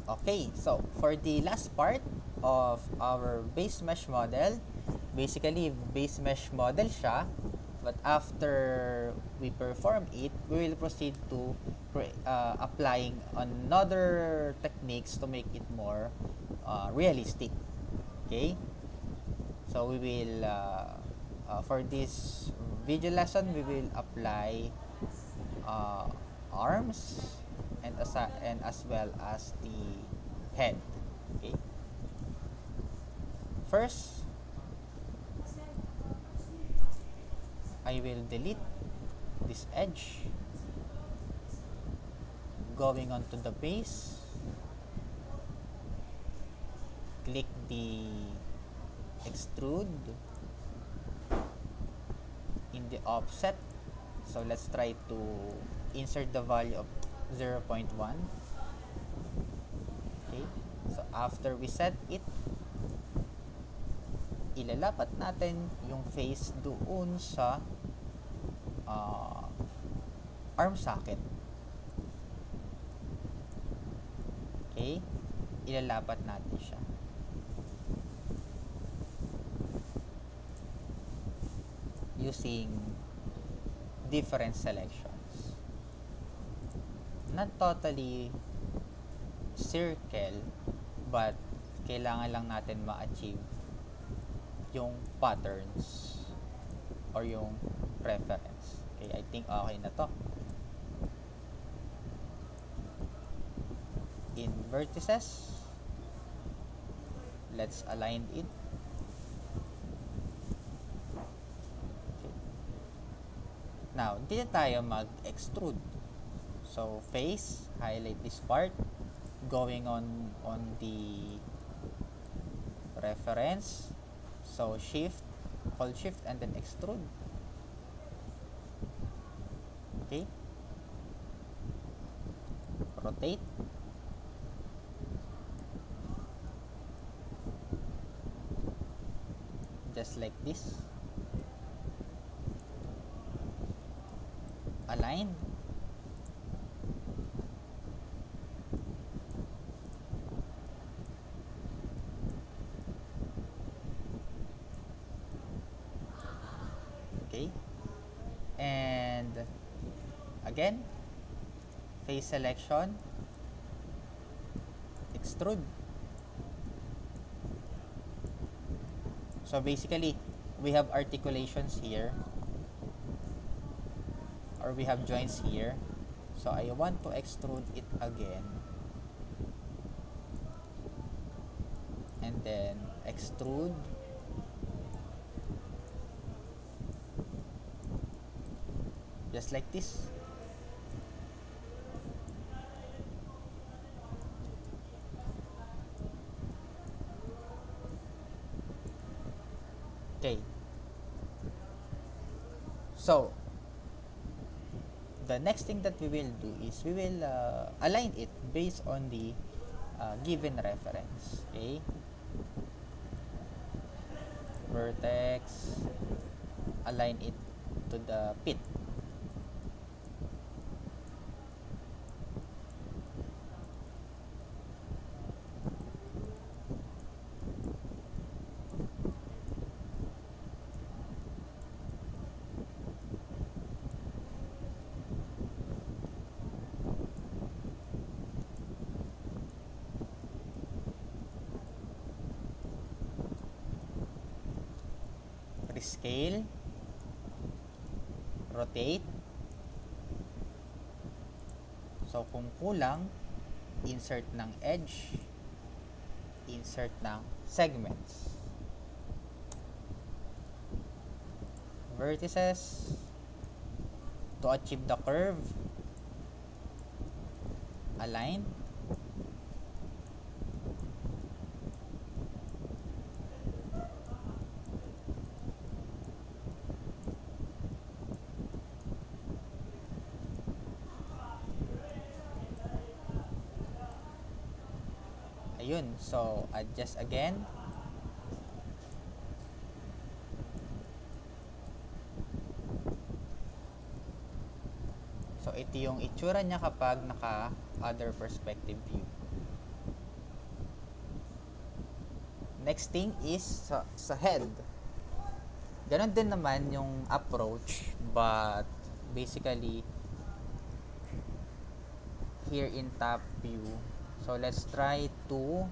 Okay, so for the last part of our base mesh model, basically base mesh model siya, but after we perform it, we will proceed to applying another techniques to make it more realistic. Okay, so we will for this video lesson we will apply uh, arms and as well as the head. Okay, first I will delete this edge, going on to the base, click the extrude in the offset. So let's try to insert the value of 0.1. Okay, so after we set it, ilalapat natin yung face doon sa arm socket. Okay, ilalapat natin siya. Using different selections. Not totally circle, but kailangan lang natin ma-achieve yung patterns or yung preference. Okay, I think okay na to. In vertices, let's align it. Okay. Now, dito tayo mag-extrude. So, face, highlight this part, going on the reference. So, shift, hold shift and then extrude. Okay. Rotate. Just like this. Align. Okay. And again, face selection, extrude. So basically, we have articulations here, or we have joints here. So I want to extrude it again. And then extrude. Just like this. Okay. So, the next thing that we will do is we will align it based on the given reference. Okay. Vertex, align it to the pit. Rescale, rotate. So kung kulang, insert ng edge, insert ng segments. Vertices, to achieve the curve, align. Ayun, so adjust again. So ito yung itsura niya kapag naka other perspective view. Next thing is sa head. Ganon din naman yung approach, but basically here in top view. So let's try to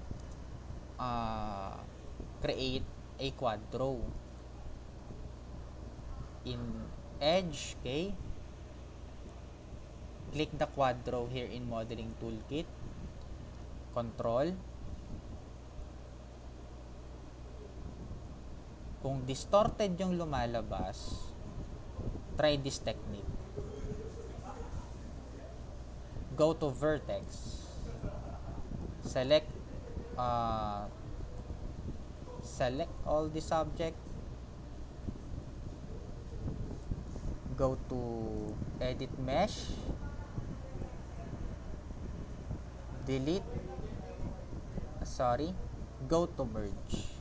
create a quadro. In edge, okay, click the quadro here in modeling toolkit, control. Kung distorted yung lumalabas, try this technique. Go to vertex, select all the subject, go to edit mesh, delete, go to merge.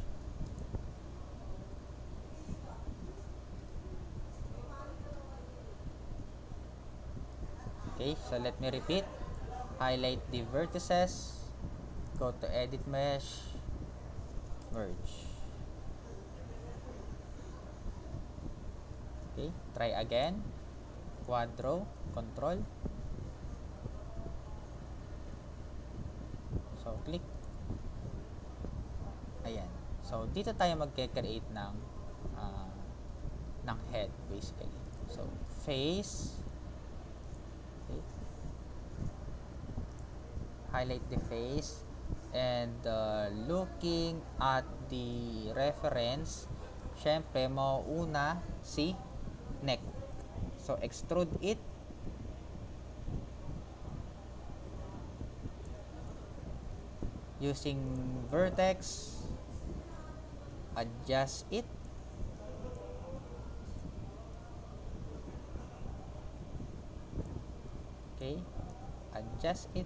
Okay, so let me repeat. Highlight the vertices, go to edit mesh, merge. Okay, try again. Quadro, control. So, click. Ayan. So, dito tayo magke-create ng head, basically. So, face. Okay. Highlight the face. And looking at the reference, syempre, mauuna si neck. So, extrude it. Using vertex, adjust it. Okay, adjust it.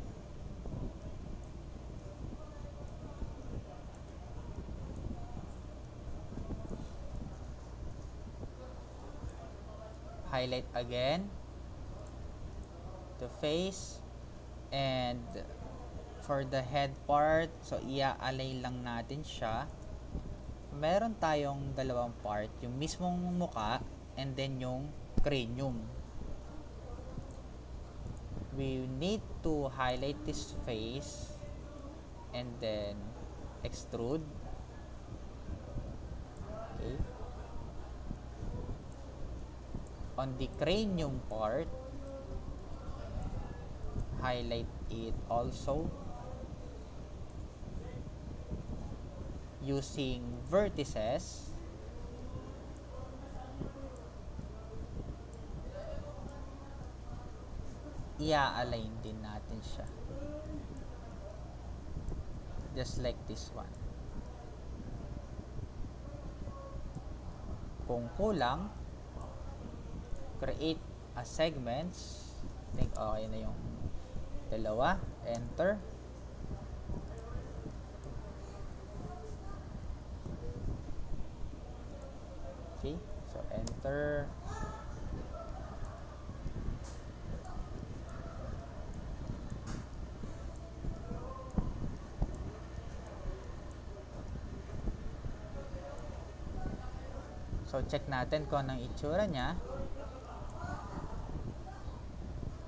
Highlight again the face, and for the head part, so i-align lang natin siya. Meron tayong dalawang part, yung mismong muka and then yung cranium. We need to highlight this face and then extrude. Okay. On the cranium part, highlight it also using vertices. I-align din natin siya just like this one. Kung kulang, create a segments. I think okay na yung dalawa. Enter. Okay, so enter. So, check natin kung anong itsura niya.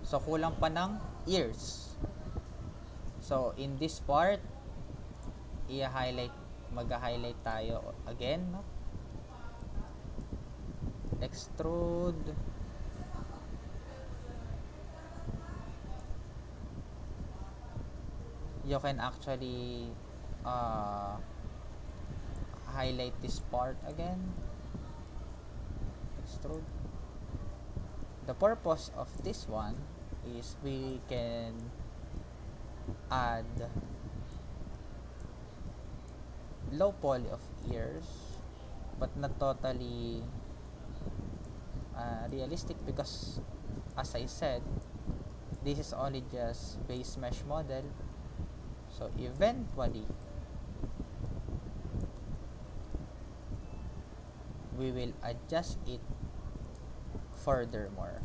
So, kulang pa ng ears. So, in this part, mag-highlight tayo again, no? Extrude. You can actually highlight this part again. Extrude. The purpose of this one is we can add low poly of ears, but not totally realistic, because as I said, this is only just base mesh model. So eventually we will adjust it furthermore.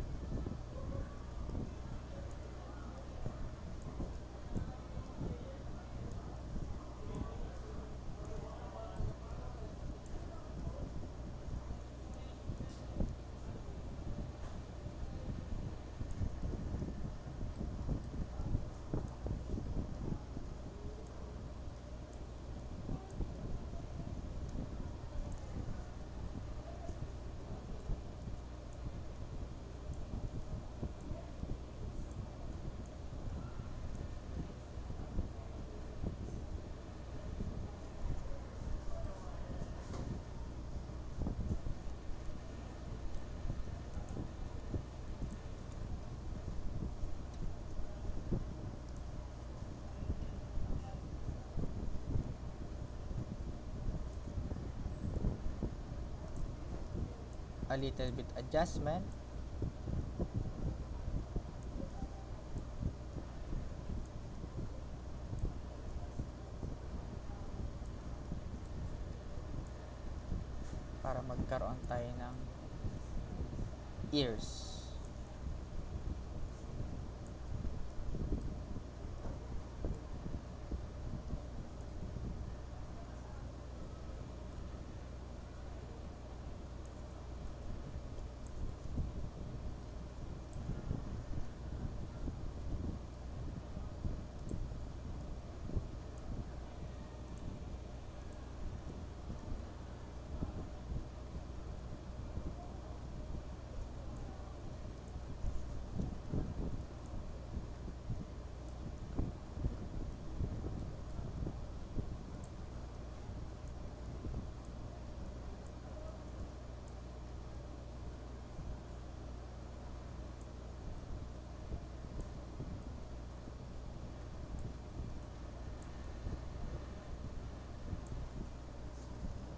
a little bit adjustment. Para magkaroon tayo ng ears.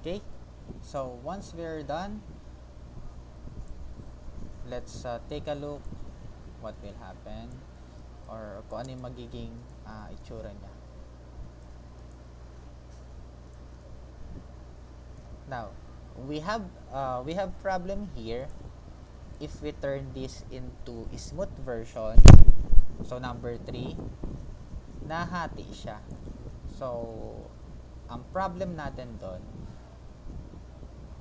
Okay, so once we're done, let's take a look what will happen or kung ano yung magiging itsura niya. Now, we have problem here. If we turn this into a smooth version, so number 3, nahati siya. So, ang problem natin doon,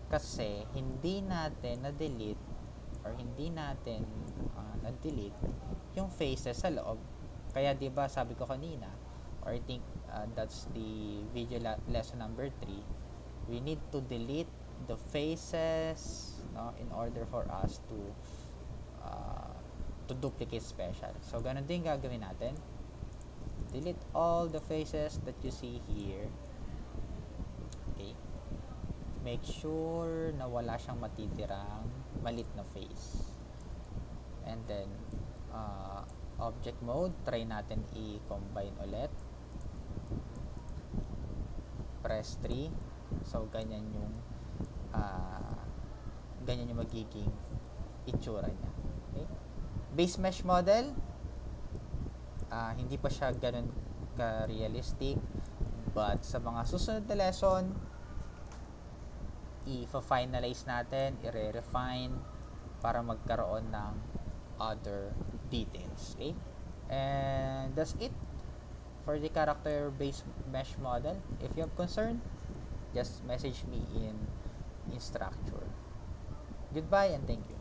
kasi hindi natin na-delete or hindi natin na-delete yung faces sa loob. Kaya 'di ba sabi ko kanina, or I think that's the video lesson number 3, we need to delete the faces, no, in order for us to duplicate special. So ganun din gagawin natin. Delete all the faces that you see here. Okay, make sure na wala siyang matitirang malit na face. And then object mode, try natin i-combine ulit. Press 3. So ganyan yung magiging itsura niya. Okay? Base mesh model, hindi pa siya ganun ka-realistic, but sa mga susunod na lesson, i-finalize natin, i-refine para magkaroon ng other details. Okay? And that's it for the character based mesh model. If you have concern, just message me in structure. Goodbye and thank you.